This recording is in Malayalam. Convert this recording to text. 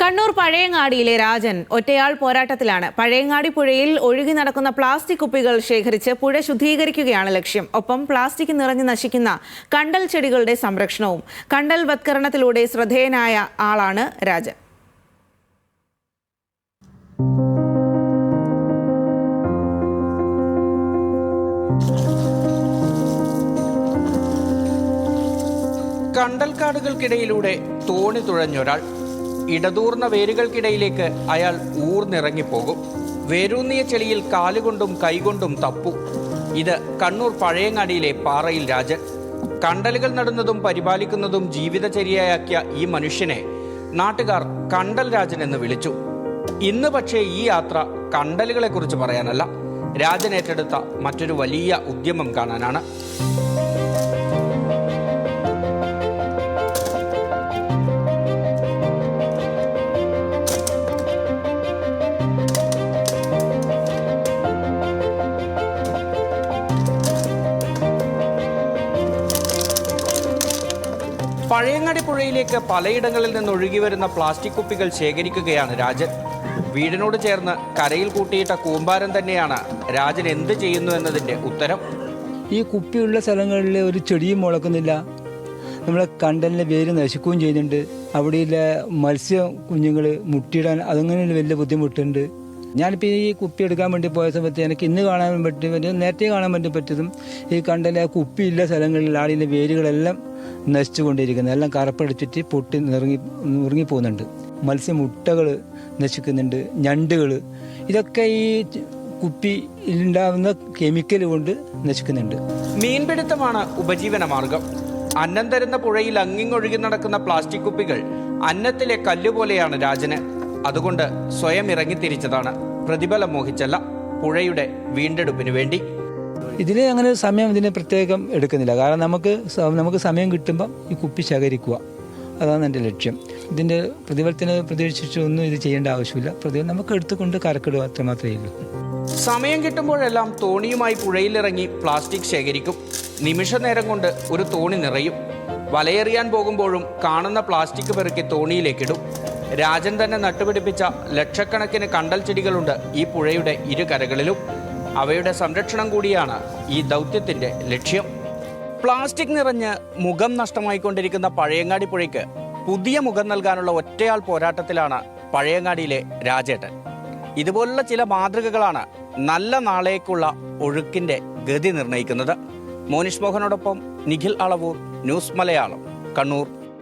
കണ്ണൂർ പഴയങ്ങാടിയിലെ രാജൻ ഒറ്റയാൾ പോരാട്ടത്തിലാണ്. പഴയങ്ങാടി പുഴയിൽ ഒഴുകി നടക്കുന്ന പ്ലാസ്റ്റിക് കുപ്പികൾ ശേഖരിച്ച് പുഴ ശുദ്ധീകരിക്കുകയാണ് ലക്ഷ്യം. ഒപ്പം പ്ലാസ്റ്റിക് നിറഞ്ഞു നശിക്കുന്ന കണ്ടൽ ചെടികളുടെ സംരക്ഷണവും. കണ്ടൽ വത്കരണത്തിലൂടെ ശ്രദ്ധേയനായ ആളാണ് രാജൻ. കണ്ടൽക്കാടുകൾക്കിടയിലൂടെ തോണി തുഴഞ്ഞൊരാൾ. ഇടതൂർന്ന വേരുകൾക്കിടയിലേക്ക് അയാൾ ഊർന്നിറങ്ങിപ്പോകും. വേരൂന്നിയ ചെളിയിൽ കാലുകൊണ്ടും കൈകൊണ്ടും തപ്പു. ഇത് കണ്ണൂർ പഴയങ്ങാടിയിലെ പാറയിൽ രാജൻ. കണ്ടലുകൾ നടുന്നതും പരിപാലിക്കുന്നതും ജീവിതചര്യയാക്കിയ ഈ മനുഷ്യനെ നാട്ടുകാർ കണ്ടൽ രാജൻ എന്ന് വിളിച്ചു. ഇന്ന് പക്ഷേ ഈ യാത്ര കണ്ടലുകളെക്കുറിച്ച് പറയാനല്ല, രാജൻ ഏറ്റെടുത്ത മറ്റൊരു വലിയ ഉദ്യമം കാണാനാണ്. പഴയങ്ങാടി പുഴയിലേക്ക് പലയിടങ്ങളിൽ നിന്ന് ഒഴുകി വരുന്ന പ്ലാസ്റ്റിക് കുപ്പികൾ ശേഖരിക്കുകയാണ് രാജൻ. വീടിനോട് ചേർന്ന് കരയിൽ കൂട്ടിയിട്ട കൂമ്പാരം തന്നെയാണ് രാജൻ എന്ത് ചെയ്യുന്നു എന്നതിൻ്റെ ഉത്തരം. ഈ കുപ്പിയുള്ള സ്ഥലങ്ങളിൽ ഒരു ചെടിയും മുളക്കുന്നില്ല. നമ്മളെ കണ്ടലിൻ്റെ വേര് നശിക്കുകയും ചെയ്യുന്നുണ്ട്. അവിടെയുള്ള മത്സ്യ കുഞ്ഞുങ്ങൾ മുട്ടിയിടാൻ അതങ്ങനെ വലിയ ബുദ്ധിമുട്ടുണ്ട്. ഞാനിപ്പോൾ ഈ കുപ്പി എടുക്കാൻ വേണ്ടി പോയ സമയത്ത് എനിക്ക് ഇന്ന് കാണാൻ പറ്റും, നേരത്തെ കാണാൻ പറ്റുന്നതും ഈ കണ്ടല കുപ്പിയുള്ള സ്ഥലങ്ങളിൽ ആടിൻ്റെ വേരുകളെല്ലാം നശിച്ചുകൊണ്ടിരിക്കുന്നത്, എല്ലാം കറപ്പടിച്ചിട്ട് പൊട്ടി നുറുങ്ങിപ്പോകുന്നുണ്ട്. മത്സ്യമുട്ടകൾ നശിക്കുന്നുണ്ട്, ഞണ്ടുകൾ, ഇതൊക്കെ ഈ കുപ്പിയിലുണ്ടാകുന്ന കെമിക്കൽ കൊണ്ട് നശിക്കുന്നുണ്ട്. മീൻപിടുത്തമാണ് ഉപജീവന മാർഗം. അന്നം തരുന്ന പുഴയിൽ അങ്ങിങ്ങൊഴുകി നടക്കുന്ന പ്ലാസ്റ്റിക് കുപ്പികൾ അന്നത്തിലെ കല്ലുപോലെയാണ് രാജന്. അതുകൊണ്ട് സ്വയം ഇറങ്ങിത്തിരിച്ചതാണ്. പ്രതിഫലം മോഹിച്ചല്ല, പുഴയുടെ വീണ്ടെടുപ്പിന് വേണ്ടി. ഇതിന് അങ്ങനെ സമയം ഇതിന് പ്രത്യേകം എടുക്കുന്നില്ല. കാരണം നമുക്ക് സമയം കിട്ടുമ്പം ഈ കുപ്പി ശേഖരിക്കുക, അതാണ് എൻ്റെ ലക്ഷ്യം. ഇതിൻ്റെ പ്രതിഫലത്തിന് പ്രതീക്ഷിച്ചൊന്നും ഇത് ചെയ്യേണ്ട ആവശ്യമില്ല. പ്രതിഫലം നമുക്ക് എടുത്തുകൊണ്ട് കരക്കിടുക, അത്രമാത്രമേ ഉള്ളൂ. സമയം കിട്ടുമ്പോഴെല്ലാം തോണിയുമായി പുഴയിലിറങ്ങി പ്ലാസ്റ്റിക് ശേഖരിക്കും. നിമിഷ നേരം കൊണ്ട് ഒരു തോണി നിറയും. വലയെറിയാൻ പോകുമ്പോഴും കാണുന്ന പ്ലാസ്റ്റിക് പെറുക്കി തോണിയിലേക്കിടും. രാജൻ തന്നെ നട്ടുപിടിപ്പിച്ച ലക്ഷക്കണക്കിന് കണ്ടൽ ചെടികളുണ്ട് ഈ പുഴയുടെ ഇരുകരകളിലും. അവയുടെ സംരക്ഷണം കൂടിയാണ് ഈ ദൗത്യത്തിൻ്റെ ലക്ഷ്യം. പ്ലാസ്റ്റിക് നിറഞ്ഞ് മുഖം നഷ്ടമായിക്കൊണ്ടിരിക്കുന്ന പഴയങ്ങാടി പുഴയ്ക്ക് പുതിയ മുഖം നൽകാനുള്ള ഒറ്റയാൾ പോരാട്ടത്തിലാണ് പഴയങ്ങാടിയിലെ രാജേട്ടൻ. ഇതുപോലുള്ള ചില മാതൃകകളാണ് നല്ല നാളേക്കുള്ള ഒഴുക്കിൻ്റെ ഗതി നിർണ്ണയിക്കുന്നത്. മോനിഷ് മോഹനോടൊപ്പം നിഖിൽ അളവൂർ, ന്യൂസ് മലയാളം, കണ്ണൂർ.